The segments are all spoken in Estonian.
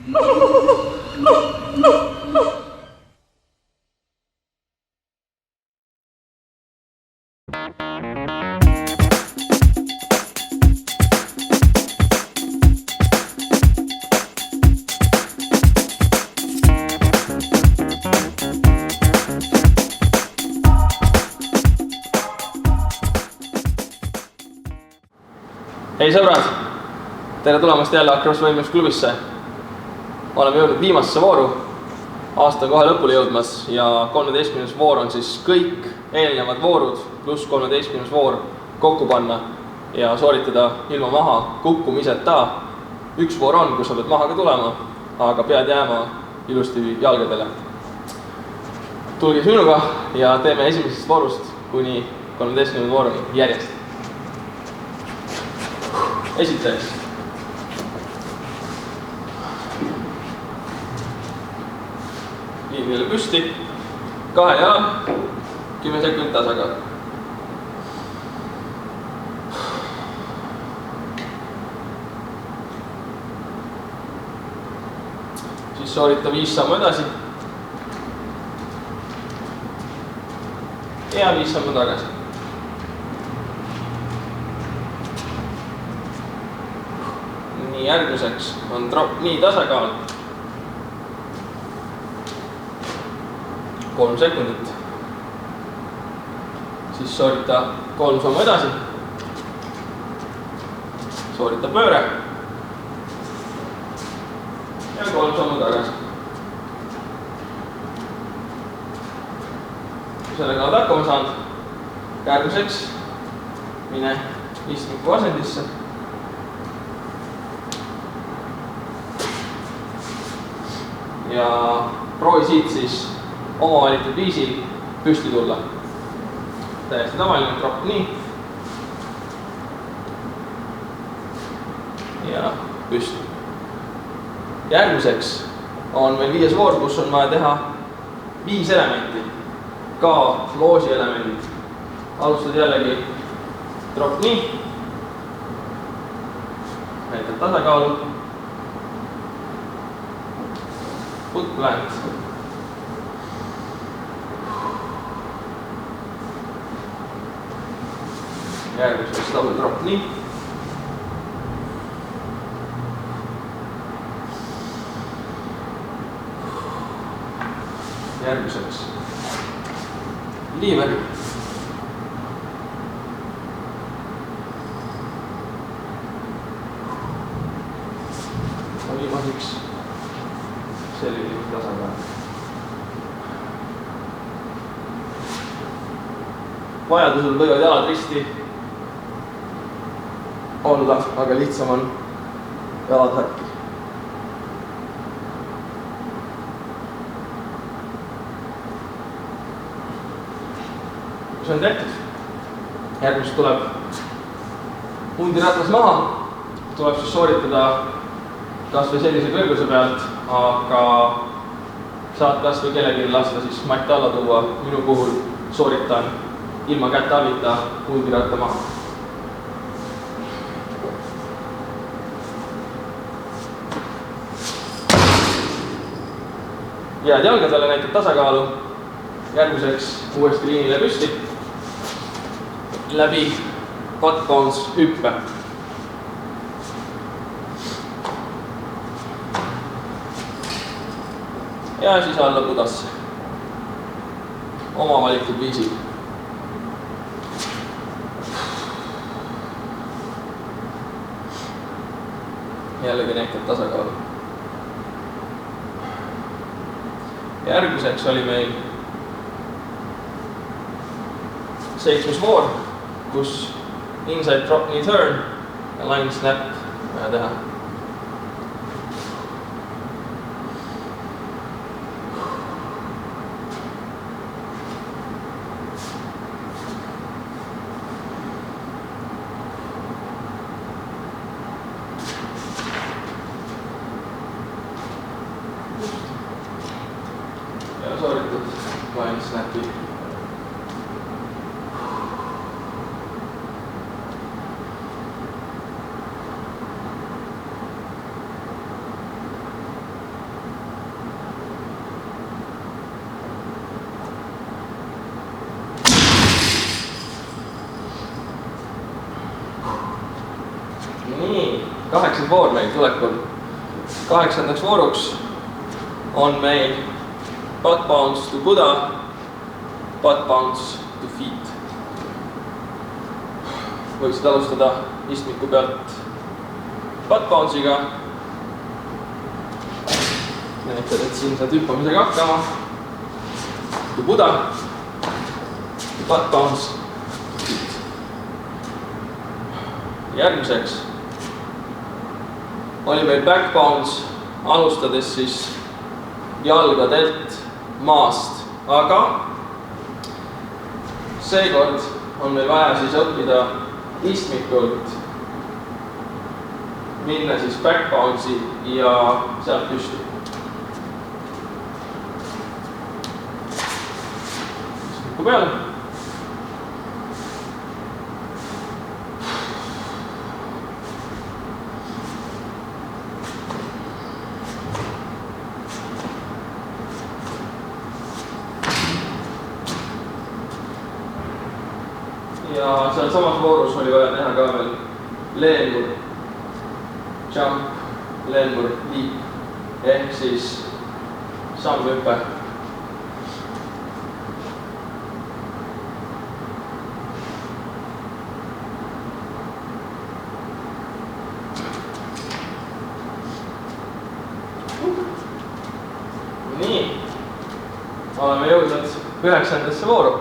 Hei sõbrad, tere tulemast jälle Akros võimlusklubisse. Oleme jõudnud viimasesse vooru, aasta on kohe lõpule jõudmas ja 13. voor on siis kõik eelnevad voorud pluss 13. voor kokku panna ja sooritada ilma maha kukkumiseta. Üks voor on, kus sa pead maha ka tulema, aga pead jääma ilusti jalgadele. Tulge minuga ja teeme esimesest voorust kuni 13. vooruni järjest. Esiteks. Liinile püsti, 2 jala, 10 sekundit tasakaal. Siis soorita 5 sammu edasi. Ja 5 sammu tagasi. Järgmiseks on drop knee tasakaal. 3 sekundit. Siis soorita 3 sammu edasi. Soorita pööre. Ja 3 sammu tagasi. Sellega oled hakkama saanud. Järgmiseks mine istmiku asendisse. Ja proovi siit siis oma valitud viisil püsti tulla. Täiesti tavaline drop knee. Ja püsti. Järgmiseks on meil 5. voor, kus on vaja teha 5 elementi. Ka loosi elemendid. Alustad jällegi drop knee. Näitad tasakaalu. Foot plant. Järgmiseks double drop knee. Järgmiseks lever. Viimaseks selline tasakaal. Vajadusel võivad jalad risti olla, aga lihtsam on jalad häkki. See on tehtud. Järgmisest tuleb hundiratas maha. Tuleb siis sooritada kas või sellise kõrguse pealt, aga saad kas või kellelgi lasta siis matt alla tuua. Minu puhul sooritan ilma kätte avita hundiratta maha. Jääd jalgadele, näitad tasakaalu. Järgmiseks uuesti liinile püsti. Läbi butt bounce hüppe. Ja siis alla pudasse. Oma valitud viisil. Jällegi näitad tasakaalu. Järgmiseks oli meil 7. voor, kus inside drop knee turn ja line snap vaja teha. Ja sooritud line snapi. 8. voor meil tulekul. 8. vooruks on meil butt bounce to Buddha, butt bounce to feet. Võiksid alustada istmiku pealt butt bounce'iga. Näitad, et siin saad hüppamisega hakkama. To Buddha, butt bounce. Järgmiseks oli meil back bounce, alustades siis jalgadelt maast, aga seekord on meil vaja siis õppida istmikult minna siis back bounce'i ja sealt püsti. Istmiku peale. Ja seal samas voorus oli vaja teha ka veel leenmur, jump, leenmur, leap ehk siis sammhüppe. Nii, oleme jõudnud 9. vooru.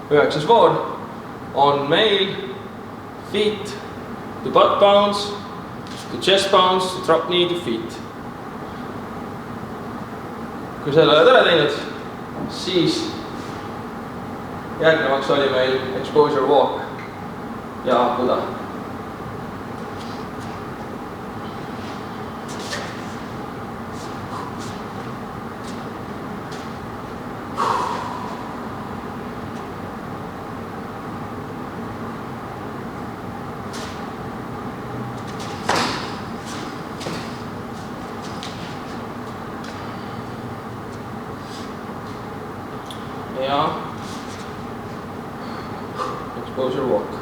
9. voor on meil feet to butt bounce, to chest bounce, to drop knee to feet. Kui selle oled ära teinud, siis järgnevaks oli meil exposure walk ja Buddha. Ja exposure walk.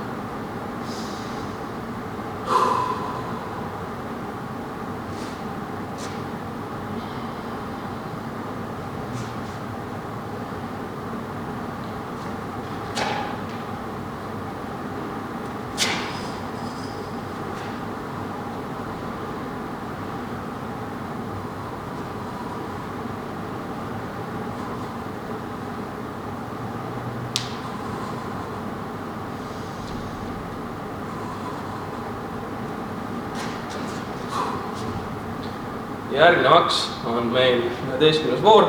Järgnevaks on meil 11. voor,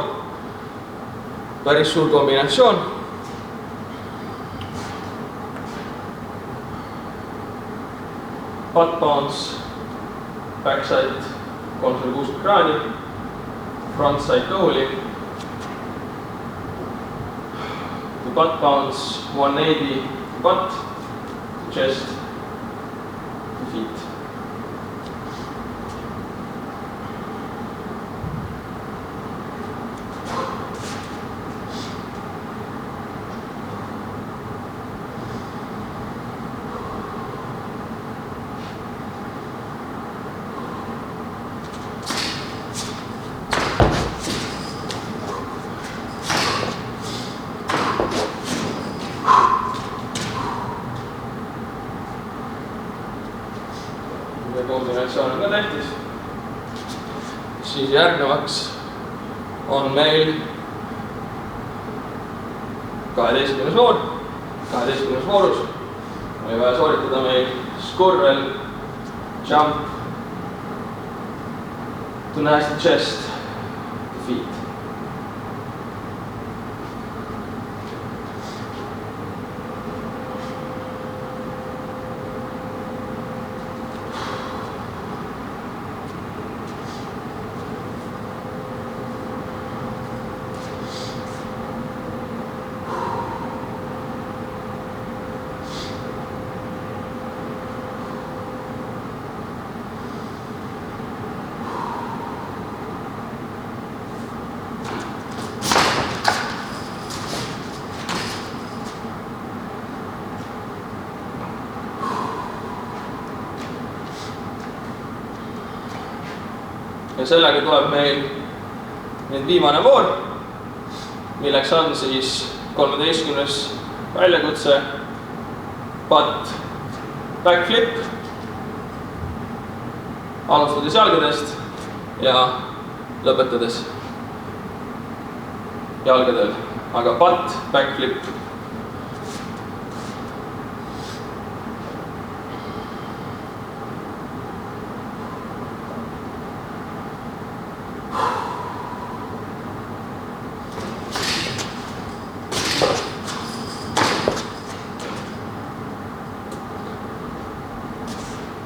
päris suur kombinatsioon. Butt bounce, backside 360 kraadi, frontside goal'i, butt bounce 180 butt, chest, feet. Kombinatsioon on ka tehtis. Siis järgnevaks on meil 12. voor. 12. voorus oli vaja sooritada meil squirrel, jump, tunne hästi chest, feet. ja sellega tuleb meil nüüd viimane voor, milleks on siis 13. väljakutse butt backflip, alustades jalgadest ja lõpetades jalgadel, aga butt backflip.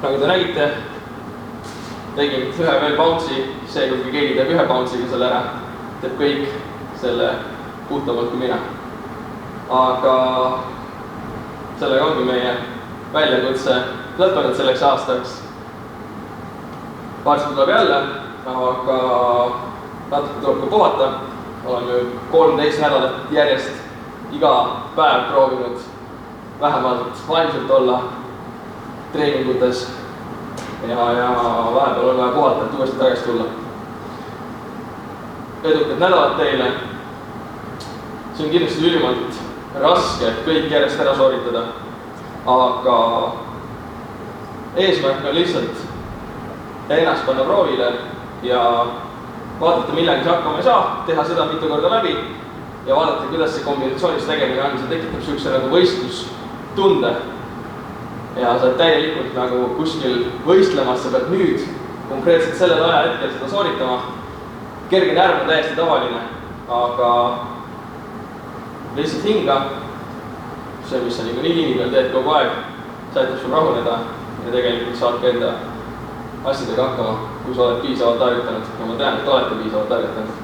Nagu te nägite, tegin ühe veel bounce'i, seega kui keegi teeb ühe bounce'iga selle ära, teeb kõik selle puhtamalt kui mina. Aga sellega ongi meie väljakutse lõppenud selleks aastaks. Varsti tuleb jälle, aga natuke tuleb ka puhata. Oleme 13 nädalat järjest iga päev proovinud vähemalt vaimselt olla treeningutes ja vahepeal on vaja puhata, et uuesti tagasi tulla. Edukad nädalad teile. See on kindlasti ülimalt raske kõik järjest ära sooritada, aga eesmärk on lihtsalt ennast panna proovile ja vaadata, millega see hakkama ei saa, teha seda mitu korda läbi ja vaadata, kuidas see kombinatsioonis tegemine on. See tekitab sellise nagu võistlustunde ja sa oled täielikult nagu kuskil võistlemas, sa pead nüüd konkreetselt sellel ajahetkel seda sooritama. Kerge närv on täiesti tavaline, aga lihtsalt hinga, see, mis sa nii liini peal teed kogu aeg, see aitab sul rahuneda ja tegelikult saad ka enda asjadega hakkama, kui sa oled piisavalt harjutanud ja ma tean, et olete piisavalt harjutanud.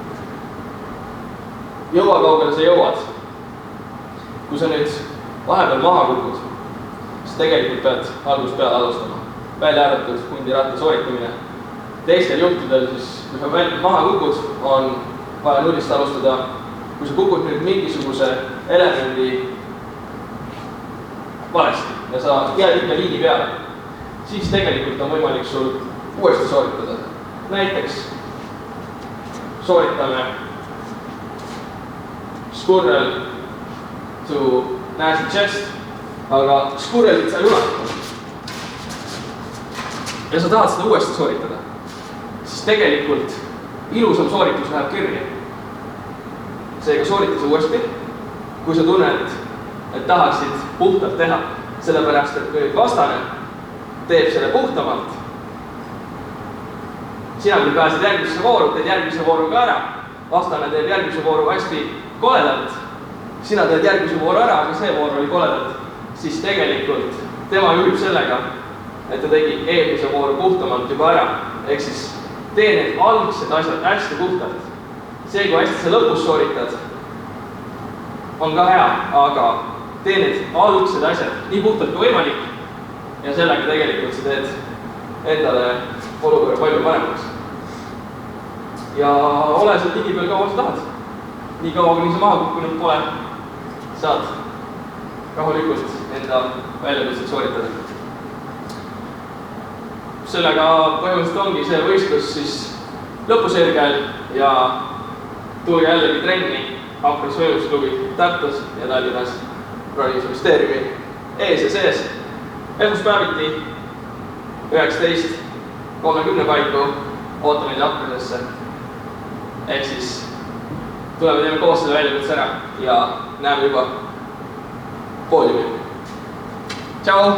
Jõua kaugele sa jõuad. Kui sa nüüd vahepeal maha kukud, siis tegelikult pead algusest peale alustama. Välja arvatud hundiratta sooritamine. Teistel juhtudel siis, kui sa maha kukud, on vaja nullist alustada. Kui sa kukud nüüd mingisuguse elemendi valesti ja sa jääd ikka liini peale, siis tegelikult on võimalik sul uuesti sooritada. Näiteks sooritame squirrel to nasty chest, aga squirrelit sa ei ulata. Ja sa tahad seda uuesti sooritada, siis tegelikult ilusam sooritus läheb kirja. Seega soorita see uuesti, kui sa tunned, et tahaksid puhtalt teha, sellepärast, et kui vastane teeb selle puhtamalt, sina küll pääsid järgmisse vooru, teed järgmise vooru ka ära, vastane teeb järgmise vooru hästi koledalt, sina teed järgmise vooru ära, aga see voor oli koledalt, siis tegelikult tema juhib sellega, et ta tegi eelmise vooru puhtamalt juba ära, ehk siis tee need algsed asjad hästi puhtalt. See, kui hästi sa lõpus sooritad, on ka hea, aga tee need algsed asjad nii puhtalt kui võimalik ja sellega tegelikult sa teed endale olukorra palju paremaks. Ja ole seal digi peal kaua sa tahad. Nii kaua, kuni sa maha kukkunud pole, saad rahulikult enda väljakutset sooritada. Sellega põhimõtteliselt ongi see võistlus siis lõpusirgel ja tulge jällegi trenni Hakkris Võimusklubi Tartus ja Tallinnas Ronimisministeeriumi ees ja sees. Esmaspäeviti 19:30 paiku ootame neid Hakkrisesse. Ehk siis tuleme teeme koos selle väljakutse ära ja näeme juba poodiumil. Tšau!